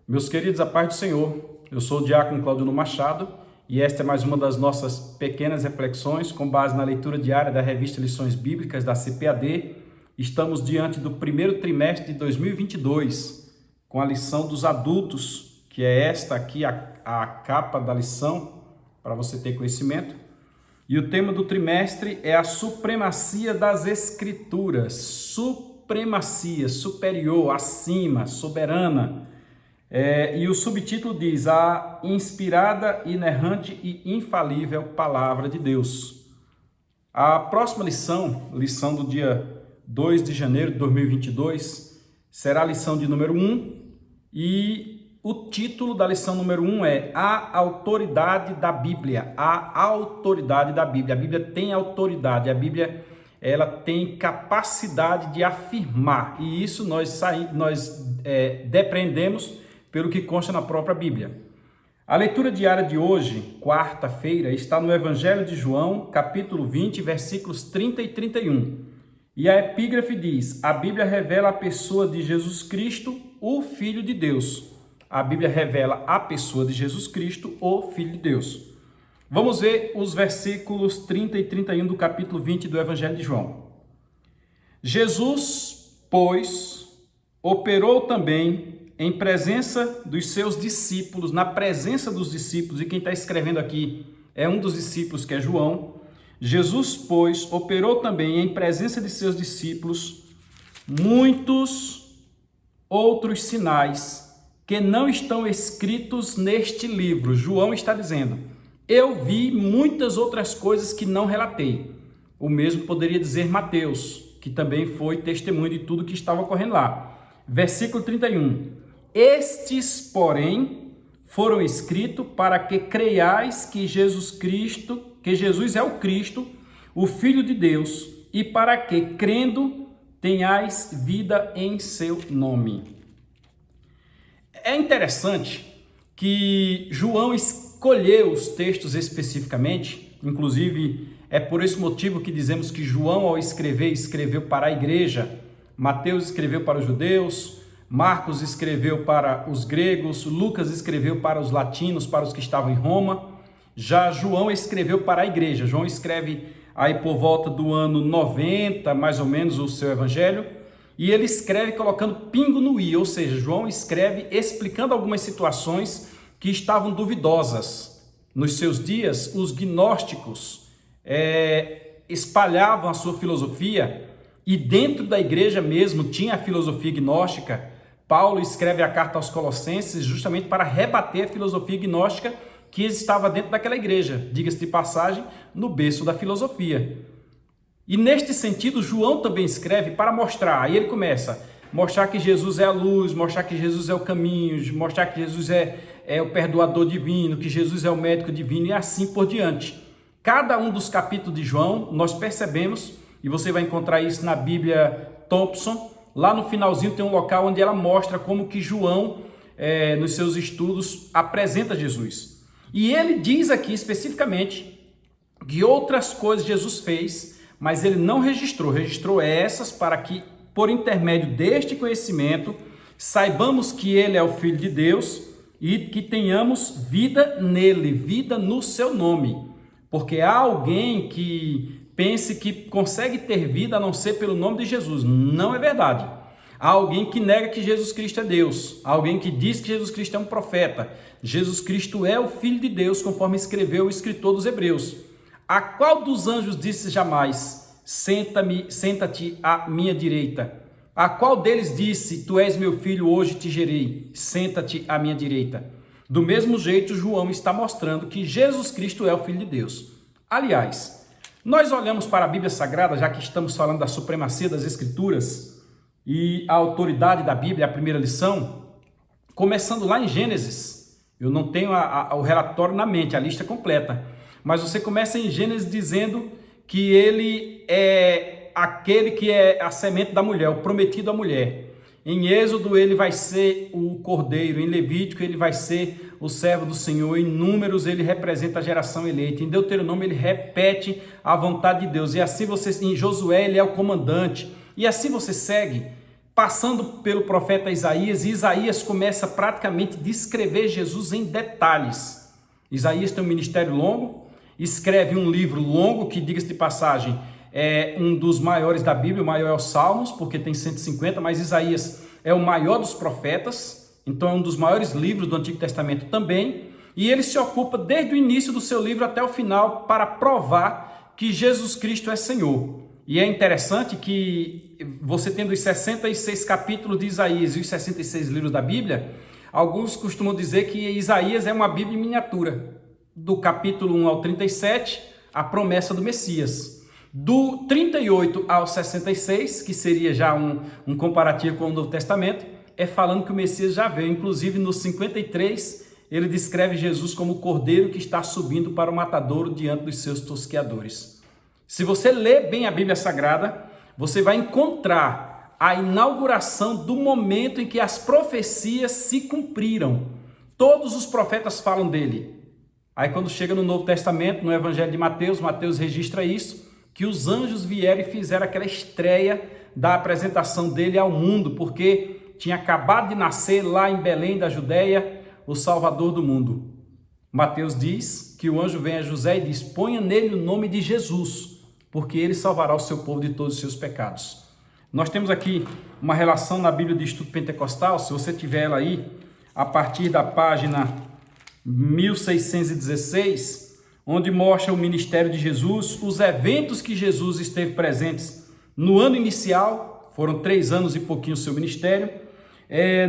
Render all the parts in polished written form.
Meus queridos, a paz do Senhor. Eu sou o diácono Claudino Machado e esta é mais uma das nossas pequenas reflexões com base na leitura diária da revista Lições Bíblicas da CPAD. Estamos diante do primeiro trimestre de 2022 com a lição dos adultos, que é esta aqui, a capa da lição, para você ter conhecimento. E o tema do trimestre é a supremacia das Escrituras. Supremacia, superior, acima, soberana. E o subtítulo diz: a inspirada, inerrante e infalível Palavra de Deus. A próxima lição do dia 2 de janeiro de 2022, será a lição de número 1 e o título da lição número 1 é A Autoridade da Bíblia. A autoridade da Bíblia. A Bíblia tem autoridade, a Bíblia ela tem capacidade de afirmar, e isso nós depreendemos pelo que consta na própria Bíblia. A leitura diária de hoje, quarta-feira, está no Evangelho de João, capítulo 20, versículos 30 e 31. E a epígrafe diz: a Bíblia revela a pessoa de Jesus Cristo, o Filho de Deus. A Bíblia revela a pessoa de Jesus Cristo, o Filho de Deus. Vamos ver os versículos 30 e 31 do capítulo 20 do Evangelho de João. Jesus, pois, operou também em presença dos seus discípulos, na presença dos discípulos, e quem está escrevendo aqui é um dos discípulos, que é João. Jesus, pois, operou também em presença de seus discípulos muitos outros sinais que não estão escritos neste livro. João está dizendo: eu vi muitas outras coisas que não relatei. O mesmo poderia dizer Mateus, que também foi testemunho de tudo que estava ocorrendo lá. Versículo 31. Estes, porém, foram escritos para que creiais que Jesus é o Cristo, o Filho de Deus, e para que, crendo, tenhais vida em seu nome. É interessante que João escolheu os textos especificamente, inclusive é por esse motivo que dizemos que João, ao escrever, escreveu para a igreja, Mateus escreveu para os judeus, Marcos escreveu para os gregos, Lucas escreveu para os latinos, para os que estavam em Roma. Já João escreveu para a igreja. João escreve aí por volta do ano 90, mais ou menos, o seu evangelho. E ele escreve colocando pingo no i, ou seja, João escreve explicando algumas situações que estavam duvidosas. Nos seus dias, os gnósticos espalhavam a sua filosofia, e dentro da igreja mesmo tinha a filosofia gnóstica. Paulo escreve a carta aos Colossenses justamente para rebater a filosofia gnóstica que estava dentro daquela igreja, diga-se de passagem, no berço da filosofia. E neste sentido, João também escreve para mostrar, aí ele começa a mostrar que Jesus é a luz, mostrar que Jesus é o caminho, mostrar que Jesus é o perdoador divino, que Jesus é o médico divino e assim por diante. Cada um dos capítulos de João, nós percebemos, e você vai encontrar isso na Bíblia Thompson, lá no finalzinho tem um local onde ela mostra como que João, nos seus estudos, apresenta Jesus. E ele diz aqui especificamente que outras coisas Jesus fez, mas ele não registrou essas para que, por intermédio deste conhecimento, saibamos que ele é o Filho de Deus e que tenhamos vida nele, vida no seu nome. Porque há alguém que pense que consegue ter vida a não ser pelo nome de Jesus. Não é verdade. Há alguém que nega que Jesus Cristo é Deus. Há alguém que diz que Jesus Cristo é um profeta. Jesus Cristo é o Filho de Deus, conforme escreveu o escritor dos Hebreus. A qual dos anjos disse jamais: senta-te à minha direita? A qual deles disse: tu és meu filho, hoje te gerei, senta-te à minha direita? Do mesmo jeito, João está mostrando que Jesus Cristo é o Filho de Deus. Aliás, nós olhamos para a Bíblia Sagrada, já que estamos falando da supremacia das Escrituras e a autoridade da Bíblia, a primeira lição, começando lá em Gênesis. Eu não tenho o relatório na mente, a lista completa, mas você começa em Gênesis dizendo que ele é aquele que é a semente da mulher, o prometido à mulher. Em Êxodo ele vai ser o cordeiro, em Levítico ele vai ser o servo do Senhor, em Números ele representa a geração eleita, em Deuteronômio ele repete a vontade de Deus, e assim em Josué ele é o comandante, e assim você segue. passando pelo profeta Isaías, e Isaías começa praticamente a descrever Jesus em detalhes. Isaías tem um ministério longo, escreve um livro longo, que, diga-se de passagem, é um dos maiores da Bíblia, o maior é os Salmos, porque tem 150, mas Isaías é o maior dos profetas, então é um dos maiores livros do Antigo Testamento também, e ele se ocupa desde o início do seu livro até o final para provar que Jesus Cristo é Senhor. E é interessante que você tendo os 66 capítulos de Isaías e os 66 livros da Bíblia, alguns costumam dizer que Isaías é uma Bíblia em miniatura. Do capítulo 1 ao 37, a promessa do Messias. Do 38 ao 66, que seria já um comparativo com o Novo Testamento, é falando que o Messias já veio. Inclusive no 53, ele descreve Jesus como o cordeiro que está subindo para o matadouro diante dos seus tosqueadores. Se você ler bem a Bíblia Sagrada, você vai encontrar a inauguração do momento em que as profecias se cumpriram. Todos os profetas falam dele. Aí quando chega no Novo Testamento, no Evangelho de Mateus, Mateus registra isso, que os anjos vieram e fizeram aquela estreia da apresentação dele ao mundo, porque tinha acabado de nascer lá em Belém da Judéia o Salvador do mundo. Mateus diz que o anjo vem a José e diz: ponha nele o nome de Jesus, porque ele salvará o seu povo de todos os seus pecados. Nós temos aqui uma relação na Bíblia de Estudo Pentecostal, se você tiver ela aí, a partir da página 1616, onde mostra o ministério de Jesus, os eventos que Jesus esteve presentes no ano inicial, foram 3 anos e pouquinho o seu ministério,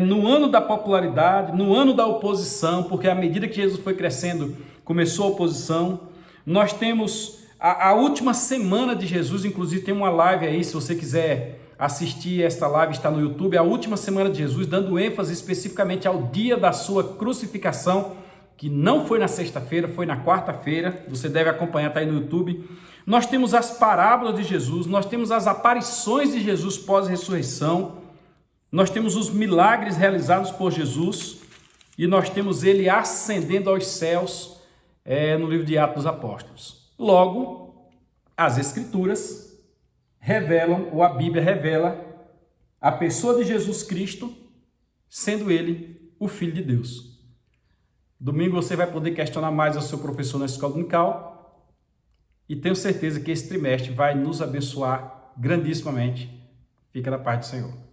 no ano da popularidade, no ano da oposição, porque à medida que Jesus foi crescendo, começou a oposição. Nós temos a última semana de Jesus, inclusive tem uma live aí, se você quiser assistir esta live, está no YouTube, a última semana de Jesus, dando ênfase especificamente ao dia da sua crucificação, que não foi na sexta-feira, foi na quarta-feira, você deve acompanhar, está aí no YouTube. Nós temos as parábolas de Jesus, nós temos as aparições de Jesus pós-ressurreição, nós temos os milagres realizados por Jesus e nós temos ele ascendendo aos céus no livro de Atos dos Apóstolos. Logo, as Escrituras revelam, ou a Bíblia revela, a pessoa de Jesus Cristo, sendo ele o Filho de Deus. Domingo você vai poder questionar mais o seu professor na escola dominical e tenho certeza que esse trimestre vai nos abençoar grandissimamente. Fica na paz do Senhor.